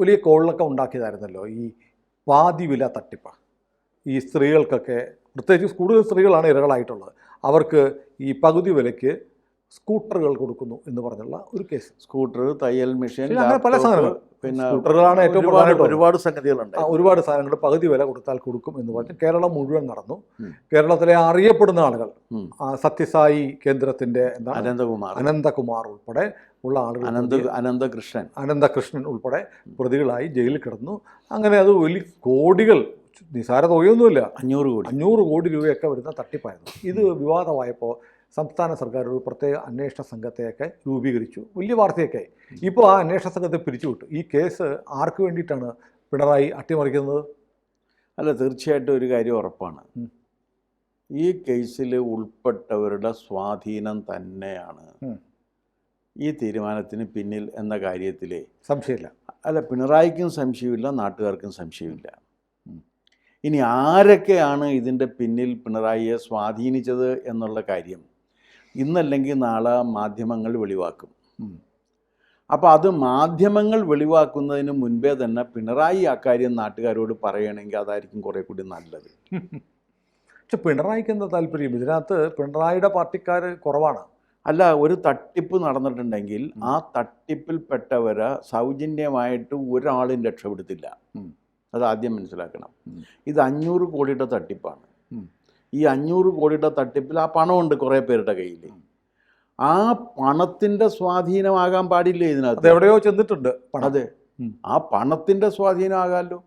വലിയ കോളിളക്കം ഉണ്ടാക്കിയതായിരുന്നല്ലോ ഈ പാതി വില തട്ടിപ്പ്. ഈ സ്ത്രീകൾക്കൊക്കെ, പ്രത്യേകിച്ച് കൂടുതൽ സ്ത്രീകളാണ് ഇരകളായിട്ടുള്ളത്, അവർക്ക് ഈ പകുതി വിലയ്ക്ക് സ്കൂട്ടറുകൾ കൊടുക്കുന്നു എന്ന് പറഞ്ഞുള്ള ഒരു കേസ്. സ്കൂട്ടർ, തയ്യൽ മെഷീൻ, അങ്ങനെ പല സാധനങ്ങൾ, പിന്നെ സ്കൂട്ടറുകളാണ് ഏറ്റവും ഒരുപാട് സംഗതികളുണ്ട്. ഒരുപാട് സാധനങ്ങൾ പകുതി വില കൊടുത്താൽ കൊടുക്കും എന്ന് പറഞ്ഞ് കേരളം മുഴുവൻ നടന്നു. കേരളത്തിലെ അറിയപ്പെടുന്ന ആളുകൾ, സത്യസായി കേന്ദ്രത്തിന്റെ അനന്തകുമാർ ഉൾപ്പെടെ ഉള്ള ആളുകൾ, അനന്തകൃഷ്ണൻ ഉൾപ്പെടെ പ്രതികളായി ജയിലിൽ കിടന്നു. അങ്ങനെ അത് വലിയ കോടികൾ, നിസാര തുകയൊന്നുമില്ല, 500 കോടി രൂപയൊക്കെ വരുന്ന തട്ടിപ്പായിരുന്നു. ഇത് വിവാദമായപ്പോൾ സംസ്ഥാന സർക്കാർ ഒരു പ്രത്യേക അന്വേഷണ സംഘത്തെയൊക്കെ രൂപീകരിച്ചു, വലിയ വാർത്തയൊക്കെ. ഇപ്പോൾ ആ അന്വേഷണ സംഘത്തെ പിരിച്ചുവിട്ടു. ഈ കേസ് ആർക്ക് വേണ്ടിയിട്ടാണ് പിണറായി അട്ടിമറിക്കുന്നത്? അല്ല, തീർച്ചയായിട്ടും ഒരു കാര്യം ഉറപ്പാണ്, ഈ കേസിൽ ഉൾപ്പെട്ടവരുടെ സ്വാധീനം തന്നെയാണ് ഈ തീരുമാനത്തിന് പിന്നിൽ എന്ന കാര്യത്തിൽ സംശയമില്ല. അല്ല, പിണറായിക്കും സംശയമില്ല, നാട്ടുകാർക്കും സംശയമില്ല. ഇനി ആരൊക്കെയാണ് ഇതിൻ്റെ പിന്നിൽ പിണറായിയെ സ്വാധീനിച്ചത് എന്നുള്ള കാര്യം ഇന്നല്ലെങ്കിൽ നാളെ മാധ്യമങ്ങൾ വെളിവാക്കും. അപ്പോൾ അത് മാധ്യമങ്ങൾ വെളിവാക്കുന്നതിന് മുൻപേ തന്നെ പിണറായി അക്കാര്യം നാട്ടുകാരോട് പറയണമെങ്കിൽ അതായിരിക്കും കുറേ കൂടി നല്ലത്. പക്ഷെ പിണറായിക്ക് എന്താ താല്പര്യം? ഇതിനകത്ത് പിണറായിയുടെ പാർട്ടിക്കാർ കുറവാണ്. അല്ല, ഒരു തട്ടിപ്പ് നടന്നിട്ടുണ്ടെങ്കിൽ ആ തട്ടിപ്പിൽപ്പെട്ടവരെ സൗജന്യമായിട്ട് ഒരാളും രക്ഷപ്പെടുത്തില്ല. അതാദ്യം മനസ്സിലാക്കണം. ഇത് 500 കോടിയുടെ തട്ടിപ്പാണ്. ഈ 500 കോടിയുടെ തട്ടിപ്പിൽ ആ പണമുണ്ട് കുറേ പേരുടെ കയ്യിൽ. ആ പണത്തിൻ്റെ സ്വാധീനമാകാൻ പാടില്ല ഇതിനകത്ത്. എവിടെയോ ചെന്നിട്ടുണ്ട്. അതെ, ആ പണത്തിൻ്റെ സ്വാധീനമാകാമല്ലോ.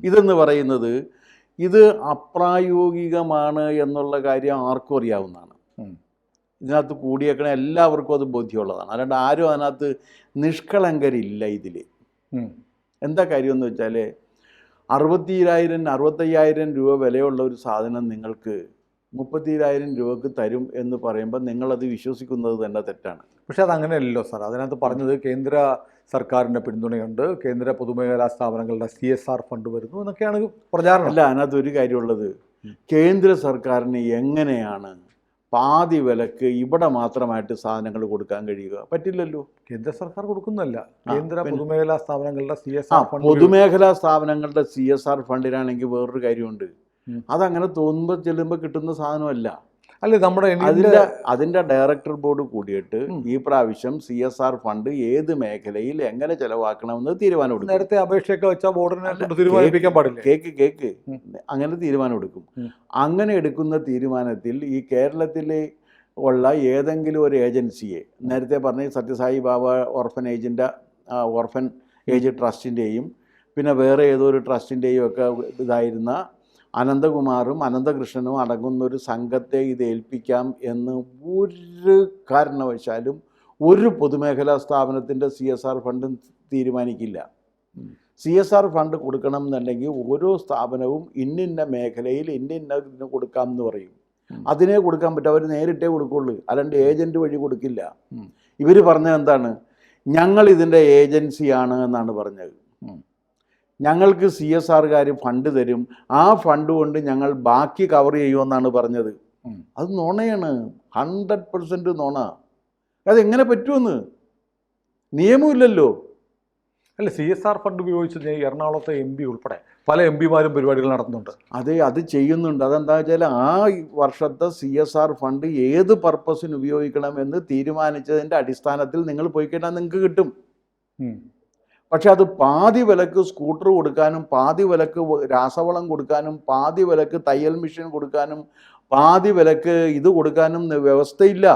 ഇതെന്ന് പറയുന്നത് ഇത് അപ്രായോഗികമാണ് എന്നുള്ള കാര്യം ആർക്കും അറിയാവുന്നതാണ്. ഇതിനകത്ത് കൂടിയേക്കണ എല്ലാവർക്കും അത് ബോധ്യമുള്ളതാണ്. അല്ലാണ്ട് ആരും അതിനകത്ത് നിഷ്കളങ്കരില്ല ഇതിൽ. എന്താ കാര്യമെന്ന് വെച്ചാൽ 65,000 രൂപ വിലയുള്ള ഒരു സാധനം നിങ്ങൾക്ക് 30,000 രൂപക്ക് തരും എന്ന് പറയുമ്പോൾ നിങ്ങളത് വിശ്വസിക്കുന്നത് തന്നെ തെറ്റാണ്. പക്ഷെ അതങ്ങനെയല്ലല്ലോ സാർ. അതിനകത്ത് പറഞ്ഞത് കേന്ദ്ര സർക്കാരിൻ്റെ പിന്തുണയുണ്ട്, കേന്ദ്ര പൊതുമേഖലാ സ്ഥാപനങ്ങളുടെ CSR ഫണ്ട് വരുന്നു എന്നൊക്കെയാണ് പ്രചാരണം. അല്ല, അതിനകത്ത് ഒരു കാര്യമുള്ളത്, കേന്ദ്ര സർക്കാരിന് എങ്ങനെയാണ് പാതി വിലക്ക് ഇവിടെ മാത്രമായിട്ട് സാധനങ്ങൾ കൊടുക്കാൻ കഴിയുക? പറ്റില്ലല്ലോ. കേന്ദ്ര സർക്കാർ കൊടുക്കുന്നതല്ല, കേന്ദ്ര പൊതുമേഖലാ സ്ഥാപനങ്ങളുടെ CSR ഫണ്ട്. പൊതുമേഖലാ സ്ഥാപനങ്ങളുടെ CSR ഫണ്ടിനാണെങ്കിൽ വേറൊരു കാര്യമുണ്ട്, അതങ്ങനെ തോന്നുമ്പോൾ ചെല്ലുമ്പോൾ കിട്ടുന്ന സാധനമല്ല. അല്ലേ, നമ്മുടെ അതിൻ്റെ ഡയറക്ടർ ബോർഡ് കൂടിയിട്ട് ഈ പ്രാവശ്യം CSR ഫണ്ട് ഏത് മേഖലയിൽ എങ്ങനെ ചെലവാക്കണമെന്ന് തീരുമാനമെടുക്കും. നേരത്തെ അപേക്ഷയൊക്കെ വെച്ചാൽ ബോർഡിനെ തീരുമാനിപ്പിക്കാൻ പാടില്ല. കേക്ക് അങ്ങനെ തീരുമാനമെടുക്കും. അങ്ങനെ എടുക്കുന്ന തീരുമാനത്തിൽ ഈ കേരളത്തിൽ ഉള്ള ഏതെങ്കിലും ഒരു ഏജൻസിയെ, നേരത്തെ പറഞ്ഞ സത്യസായി ബാബ ഓർഫൻ ഏജ് ട്രസ്റ്റിൻ്റെയും പിന്നെ വേറെ ഏതോ ഒരു ട്രസ്റ്റിൻ്റെയും ഒക്കെ ഇതായിരുന്ന അനന്തകുമാറും അനന്തകൃഷ്ണനും അടങ്ങുന്നൊരു സംഘത്തെ ഇത് ഏൽപ്പിക്കാം എന്ന് ഒരു കാരണവശാലും ഒരു പൊതുമേഖലാ സ്ഥാപനത്തിൻ്റെ CSR ഫണ്ടും തീരുമാനിക്കില്ല. CSR ഫണ്ട് കൊടുക്കണം എന്നുണ്ടെങ്കിൽ ഓരോ സ്ഥാപനവും ഇന്നിന്ന മേഖലയിൽ ഇന്നിന്നതിന് കൊടുക്കാം എന്ന് പറയും. അതിനെ കൊടുക്കാൻ പറ്റും, അവർ നേരിട്ടേ കൊടുക്കുള്ളൂ, അല്ലാണ്ട് ഏജൻറ്റ് വഴി കൊടുക്കില്ല. ഇവർ പറഞ്ഞത് എന്താണ്? ഞങ്ങൾ ഇതിൻ്റെ ഏജൻസിയാണ് എന്നാണ് പറഞ്ഞത്. ഞങ്ങൾക്ക് CSRകാർ ഫണ്ട് തരും, ആ ഫണ്ട് കൊണ്ട് ഞങ്ങൾ ബാക്കി കവർ ചെയ്യുമെന്നാണ് പറഞ്ഞത്. അത് നുണയാണ്, 100% നുണ. അതെങ്ങനെ പറ്റുമെന്ന് നിയമമില്ലല്ലോ. അല്ല, CSR ഫണ്ട് ഉപയോഗിച്ച് എറണാകുളത്തെ MP ഉൾപ്പെടെ പല MPമാരും പരിപാടികൾ നടത്തുന്നുണ്ട്. അതെ, അത് ചെയ്യുന്നുണ്ട്. അതെന്താ വെച്ചാൽ ആ വർഷത്തെ CSR ഫണ്ട് ഏത് പർപ്പസിന് ഉപയോഗിക്കണമെന്ന് തീരുമാനിച്ചതിൻ്റെ അടിസ്ഥാനത്തിൽ നിങ്ങൾ പോയി കഴിഞ്ഞാൽ നിങ്ങൾക്ക് കിട്ടും. പക്ഷെ അത് പാതി വിലക്ക് സ്കൂട്ടർ കൊടുക്കാനും പാതി വിലക്ക് രാസവളം കൊടുക്കാനും പാതി വിലക്ക് തയ്യൽ മെഷീൻ കൊടുക്കാനും പാതി വിലക്ക് ഇത് കൊടുക്കാനും വ്യവസ്ഥയില്ല.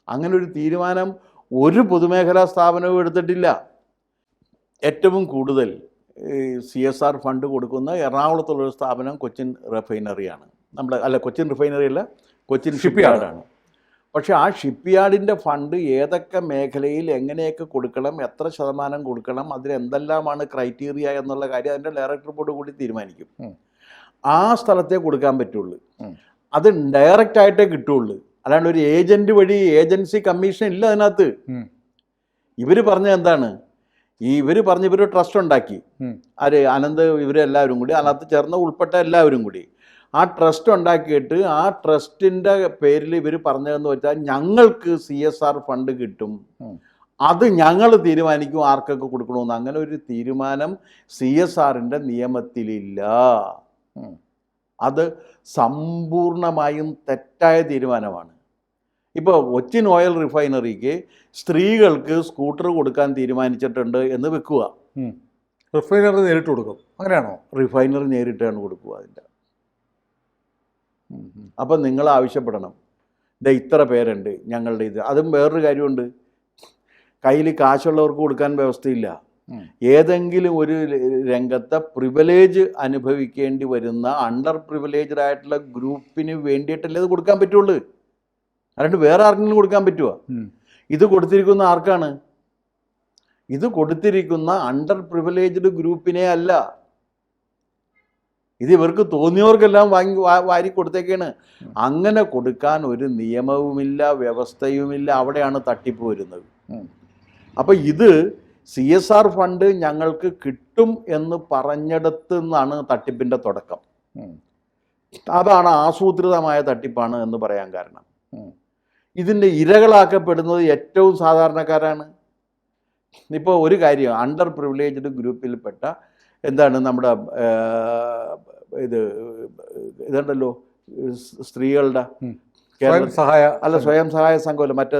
അങ്ങനെ ഒരു തീരുമാനം ഒരു പൊതുമേഖലാ സ്ഥാപനവും എടുത്തിട്ടില്ല. ഏറ്റവും കൂടുതൽ CSR ഫണ്ട് കൊടുക്കുന്ന എറണാകുളത്തുള്ളൊരു സ്ഥാപനം കൊച്ചിൻ റിഫൈനറിയാണ്. കൊച്ചിൻ റിഫൈനറി അല്ല, കൊച്ചിൻ ഷിപ്പ്യാർഡാണ്. പക്ഷെ ആ ഷിപ്പ്യാർഡിൻ്റെ ഫണ്ട് ഏതൊക്കെ മേഖലയിൽ എങ്ങനെയൊക്കെ കൊടുക്കണം, എത്ര ശതമാനം കൊടുക്കണം, അതിന് എന്തെല്ലാമാണ് ക്രൈറ്റീരിയ എന്നുള്ള കാര്യം അതിൻ്റെ ഡയറക്ടർ ബോർഡ് കൂടി തീരുമാനിക്കും. ആ സ്ഥലത്തേ കൊടുക്കാൻ പറ്റുള്ളൂ, അത് ഡയറക്റ്റായിട്ടേ കിട്ടുള്ളൂ. അല്ലാണ്ട് ഒരു ഏജൻറ്റ് വഴി ഏജൻസി കമ്മീഷൻ ഇല്ല അതിനകത്ത്. ഇവർ പറഞ്ഞത് എന്താണ്? ഇവർ ട്രസ്റ്റ് ഉണ്ടാക്കി, ഇവരെല്ലാവരും കൂടി, അതിനകത്ത് ചേർന്ന് ഉൾപ്പെട്ട എല്ലാവരും കൂടി ആ ട്രസ്റ്റ് ഉണ്ടാക്കിയിട്ട് ആ ട്രസ്റ്റിൻ്റെ പേരിൽ ഇവർ പറഞ്ഞതെന്ന് വെച്ചാൽ ഞങ്ങൾക്ക് CSR ഫണ്ട് കിട്ടും, അത് ഞങ്ങൾ തീരുമാനിക്കും ആർക്കൊക്കെ കൊടുക്കണമെന്ന്. അങ്ങനെ ഒരു തീരുമാനം CSRൻ്റെ നിയമത്തിലില്ല. അത് സമ്പൂർണമായും തെറ്റായ തീരുമാനമാണ്. ഇപ്പോൾ കൊച്ചിൻ ഓയിൽ റിഫൈനറിക്ക് സ്ത്രീകൾക്ക് സ്കൂട്ടർ കൊടുക്കാൻ തീരുമാനിച്ചിട്ടുണ്ട് എന്ന് വെക്കുക. റിഫൈനറി നേരിട്ട് കൊടുക്കും, അങ്ങനെയാണോ? റിഫൈനറി നേരിട്ടാണ് കൊടുക്കുക അതിൻ്റെ. അപ്പം നിങ്ങൾ ആവശ്യപ്പെടണം, ഇത്ര പേരുണ്ട് ഞങ്ങളുടെ ഇത്. അതും വേറൊരു കാര്യമുണ്ട്, കയ്യിൽ കാശുള്ളവർക്ക് കൊടുക്കാൻ വ്യവസ്ഥയില്ല. ഏതെങ്കിലും ഒരു രംഗത്തെ പ്രിവിലേജ് അനുഭവിക്കേണ്ടി വരുന്ന അണ്ടർ പ്രിവിലേജ്ഡ് ആയിട്ടുള്ള ഗ്രൂപ്പിന് വേണ്ടിയിട്ടല്ലേ ഇത് കൊടുക്കാൻ പറ്റുള്ളൂ. അല്ലാണ്ട് വേറെ ആർക്കെങ്കിലും കൊടുക്കാൻ പറ്റുമോ? ഇത് കൊടുത്തിരിക്കുന്ന ആർക്കാണ്? ഇത് കൊടുത്തിരിക്കുന്ന അണ്ടർ പ്രിവിലേജ്ഡ് ഗ്രൂപ്പിനെ അല്ല, ഇത് ഇവർക്ക് തോന്നിയവർക്കെല്ലാം വാരി കൊടുത്തേക്കാണ്. അങ്ങനെ കൊടുക്കാൻ ഒരു നിയമവുമില്ല, വ്യവസ്ഥയുമില്ല. അവിടെയാണ് തട്ടിപ്പ് വരുന്നത്. അപ്പം ഇത് CSR ഫണ്ട് ഞങ്ങൾക്ക് കിട്ടും എന്ന് പറഞ്ഞിടത്ത് നിന്നാണ് തട്ടിപ്പിൻ്റെ തുടക്കം. അതാണ് ആസൂത്രിതമായ തട്ടിപ്പാണ് എന്ന് പറയാൻ കാരണം. ഇതിൻ്റെ ഇരകളാക്കപ്പെടുന്നത് ഏറ്റവും സാധാരണക്കാരാണ്. ഇപ്പോൾ ഒരു കാര്യം, അണ്ടർ പ്രിവിലേജ്ഡ് ഗ്രൂപ്പിൽപ്പെട്ട എന്താണ് നമ്മുടെ ഇതുണ്ടല്ലോ സ്ത്രീകളുടെ സ്വയം സഹായ സംഘമല്ല, മറ്റേ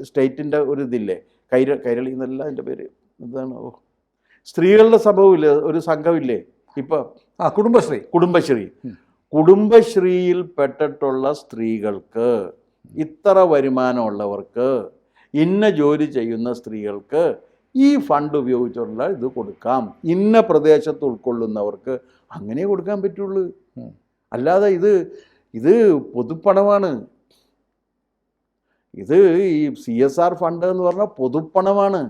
സ്റ്റേറ്റിൻ്റെ ഒരു ഇതില്ലേ, കൈരളി എന്നല്ല അതിൻ്റെ പേര്, എന്താണ്, സ്ത്രീകളുടെ സംഭവമില്ലേ, ഒരു സംഘമില്ലേ ഇപ്പോൾ, കുടുംബശ്രീയിൽ പെട്ടിട്ടുള്ള സ്ത്രീകൾക്ക്, ഇത്ര വരുമാനമുള്ളവർക്ക്, ഇന്ന ജോലി ചെയ്യുന്ന സ്ത്രീകൾക്ക് ഈ ഫണ്ട് ഉപയോഗിച്ചുള്ള ഇത് കൊടുക്കാം, ഇന്ന പ്രദേശത്ത് ഉൾക്കൊള്ളുന്നവർക്ക് അങ്ങനെ കൊടുക്കാൻ പറ്റുള്ളൂ. അല്ലാതെ ഇത് പൊതുപ്പണമാണ്. ഇത് ഈ CSR ഫണ്ട് എന്ന് പറഞ്ഞാൽ പൊതുപ്പണമാണ്.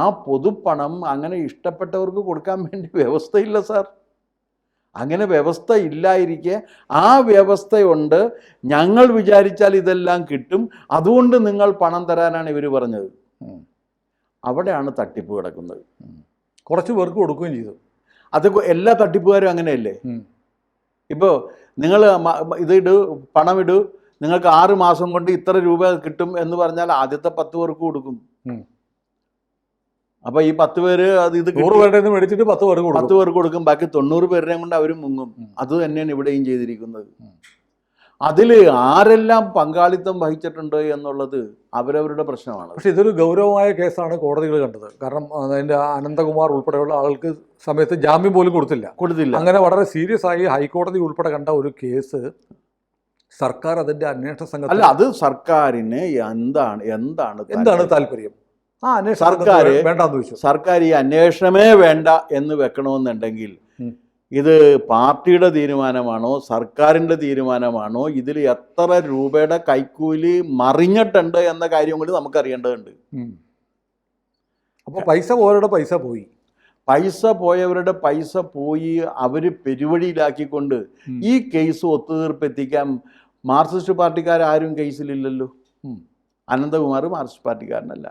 ആ പൊതുപ്പണം അങ്ങനെ ഇഷ്ടപ്പെട്ടവർക്ക് കൊടുക്കാൻ വേണ്ടി വ്യവസ്ഥയില്ല സാർ. അങ്ങനെ വ്യവസ്ഥ ഇല്ലായിരിക്കെ ആ വ്യവസ്ഥയുണ്ട്, ഞങ്ങൾ വിചാരിച്ചാൽ ഇതെല്ലാം കിട്ടും, അതുകൊണ്ട് നിങ്ങൾ പണം തരാനാണ് ഇവർ പറഞ്ഞത്. അവിടെയാണ് തട്ടിപ്പ് കിടക്കുന്നത്. കുറച്ച് പേർക്ക് കൊടുക്കുകയും ചെയ്തു. അത് എല്ലാ തട്ടിപ്പുകാരും അങ്ങനെയല്ലേ? ഇപ്പോൾ നിങ്ങൾ പണമിടൂ, നിങ്ങൾക്ക് 6 മാസം കൊണ്ട് ഇത്ര രൂപ കിട്ടും എന്ന് പറഞ്ഞാൽ ആദ്യത്തെ 10 പേർക്ക് കൊടുക്കും. അപ്പോൾ ഈ 10 പേര് ഇത് 100 പേരുടെ മേടിച്ചിട്ട് 10 പേർക്ക് കൊടുക്കും. ബാക്കി 90 പേരുടെയും കൊണ്ട് അവർ മുങ്ങും. അത് തന്നെയാണ് ഇവിടെയും ചെയ്തിരിക്കുന്നത്. അതിൽ ആരെല്ലാം പങ്കാളിത്തം വഹിച്ചിട്ടുണ്ട് എന്നുള്ളത് അവരവരുടെ പ്രശ്നമാണ്. പക്ഷെ ഇതൊരു ഗൗരവമായ കേസാണ് കോടതികൾ കണ്ടത്. കാരണം അതിൻ്റെ അനന്തകുമാർ ഉൾപ്പെടെയുള്ള ആളുകൾക്ക് സമയത്ത് ജാമ്യം പോലും കൊടുത്തില്ല. അങ്ങനെ വളരെ സീരിയസ് ആയി ഹൈക്കോടതി ഉൾപ്പെടെ കണ്ട ഒരു കേസ് സർക്കാർ അതിൻ്റെ അന്വേഷണ സംഘം, അല്ല, അത് സർക്കാരിന് എന്താണ് താല്പര്യം? സർക്കാർ ഈ അന്വേഷണമേ വേണ്ട എന്ന് വെക്കണമെന്നുണ്ടെങ്കിൽ ഇത് പാർട്ടിയുടെ തീരുമാനമാണോ സർക്കാരിൻ്റെ തീരുമാനമാണോ, ഇതിൽ എത്ര രൂപയുടെ കൈക്കൂലി മറിഞ്ഞിട്ടുണ്ട് എന്ന കാര്യം കൂടി നമുക്കറിയേണ്ടതുണ്ട്. അപ്പോൾ പൈസ പോയവരുടെ പൈസ പോയി അവർ പെരുവഴിയിലാക്കിക്കൊണ്ട് ഈ കേസ് ഒത്തുതീർപ്പെത്തിക്കാൻ മാർക്സിസ്റ്റ് പാർട്ടിക്കാരും കേസിലില്ലല്ലോ. അനന്തകുമാർ മാർക്സിസ്റ്റ് പാർട്ടിക്കാരനല്ല,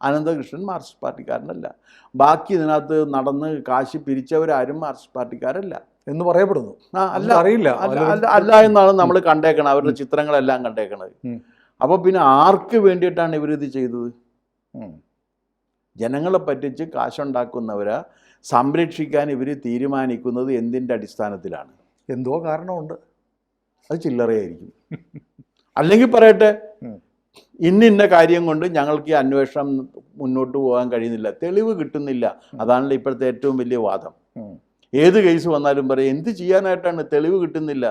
അനന്തകൃഷ്ണൻ മാർക്സിസ്റ്റ് പാർട്ടിക്കാരനല്ല, ബാക്കി ഇതിനകത്ത് നടന്ന് കാശ് പിരിച്ചവരാരും മാർക്സിസ്റ്റ് പാർട്ടിക്കാരല്ല എന്ന് പറയപ്പെടുന്നു. അല്ല എന്നാണ് നമ്മൾ കണ്ടേക്കണത്, അവരുടെ ചിത്രങ്ങളെല്ലാം കണ്ടേക്കണത്. അപ്പോൾ പിന്നെ ആർക്ക് വേണ്ടിയിട്ടാണ് ഇവരിത് ചെയ്തത്? ജനങ്ങളെ പറ്റിച്ച് കാശുണ്ടാക്കുന്നവരെ സംരക്ഷിക്കാൻ ഇവർ തീരുമാനിക്കുന്നത് എന്തിൻ്റെ അടിസ്ഥാനത്തിലാണ്? എന്തോ കാരണമുണ്ട്. അത് ചില്ലറയായിരിക്കും. അല്ലെങ്കിൽ പറയട്ടെ, ഇന്ന കാര്യം കൊണ്ട് ഞങ്ങൾക്ക് ഈ അന്വേഷണം മുന്നോട്ട് പോകാൻ കഴിയുന്നില്ല, തെളിവ് കിട്ടുന്നില്ല. അതാണല്ലോ ഇപ്പോഴത്തെ ഏറ്റവും വലിയ വാദം. ഏത് കേസ് വന്നാലും പറയും എന്ത് ചെയ്യാനായിട്ടാണ്, തെളിവ് കിട്ടുന്നില്ല.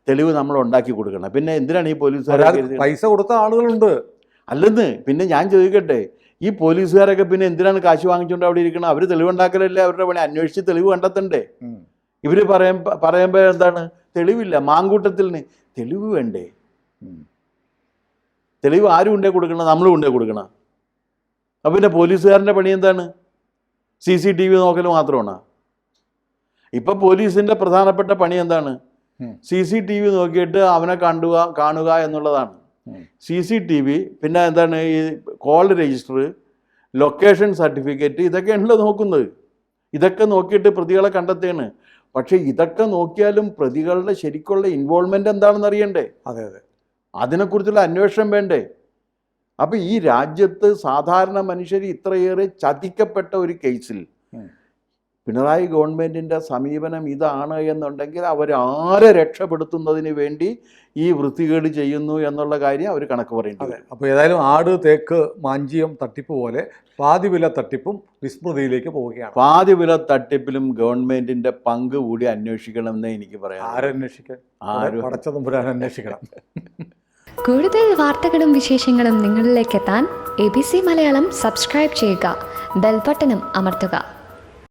തെളിവ് നമ്മൾ ഉണ്ടാക്കി കൊടുക്കണം. പിന്നെ എന്തിനാണ് ഈ പോലീസുകാർ പൈസ കൊടുത്ത ആളുകളുണ്ട് അല്ലെന്ന്? പിന്നെ ഞാൻ ചോദിക്കട്ടെ, ഈ പോലീസുകാരൊക്കെ പിന്നെ എന്തിനാണ് കാശ് വാങ്ങിച്ചുകൊണ്ട് അവിടെ ഇരിക്കണം? അവർ തെളിവുണ്ടാക്കലല്ലേ അവരുടെ പണി. അന്വേഷിച്ച് തെളിവ് കണ്ടെത്തണ്ടേ? ഇവർ പറയുമ്പോൾ എന്താണ്, തെളിവില്ല. മാങ്കൂട്ടത്തിന് തെളിവ് വേണ്ടേ? തെളിവ് ആരും കൊണ്ടേ കൊടുക്കണം? നമ്മളും കൊണ്ടേ കൊടുക്കണം. അപ്പം പിന്നെ പോലീസുകാരൻ്റെ പണി എന്താണ്? CCTV നോക്കൽ മാത്രമാണ്. ഇപ്പം പോലീസിൻ്റെ പ്രധാനപ്പെട്ട പണി എന്താണ്? CCTV നോക്കിയിട്ട് അവനെ കാണുക എന്നുള്ളതാണ്. CCTV, പിന്നെ എന്താണ് ഈ കോൾ രജിസ്റ്റർ, ലൊക്കേഷൻ സർട്ടിഫിക്കറ്റ്, ഇതൊക്കെയാണല്ലോ നോക്കുന്നത്. ഇതൊക്കെ നോക്കിയിട്ട് പ്രതികളെ കണ്ടെത്തുകയാണ്. പക്ഷേ ഇതൊക്കെ നോക്കിയാലും പ്രതികളുടെ ശരിക്കുള്ള ഇൻവോൾവ്മെൻ്റ് എന്താണെന്ന് അറിയണ്ടേ? അതെ, അതിനെക്കുറിച്ചുള്ള അന്വേഷണം വേണ്ടേ? അപ്പം ഈ രാജ്യത്ത് സാധാരണ മനുഷ്യർ ഇത്രയേറെ ചതിക്കപ്പെട്ട ഒരു കേസിൽ പിണറായി ഗവൺമെൻറ്റിൻ്റെ സമീപനം ഇതാണ് എന്നുണ്ടെങ്കിൽ അവരാരെ രക്ഷപ്പെടുത്തുന്നതിന് വേണ്ടി ഈ വൃത്തികേട് ചെയ്യുന്നു എന്നുള്ള കാര്യം അവർ കണക്ക് പറയുന്നത്. അപ്പോൾ ഏതായാലും ആട് തേക്ക് മാഞ്ചിയം തട്ടിപ്പ് പോലെ പാതി വില തട്ടിപ്പും വിസ്മൃതിയിലേക്ക് പോവുകയാണ്. പാതി വില തട്ടിപ്പിലും ഗവൺമെൻറ്റിൻ്റെ പങ്ക് കൂടി അന്വേഷിക്കണം എന്നേ എനിക്ക് പറയാം. ആരന്വേഷിക്കാൻ? പടച്ചതമ്പുരാൻ അന്വേഷിക്കണം. കൂടുതൽ വാർത്തകളും വിശേഷങ്ങളും നിങ്ങളിലേക്ക് എത്താൻ ABC മലയാളം സബ്സ്ക്രൈബ് ചെയ്യുക, ബെൽ ബട്ടണും അമർത്തുക.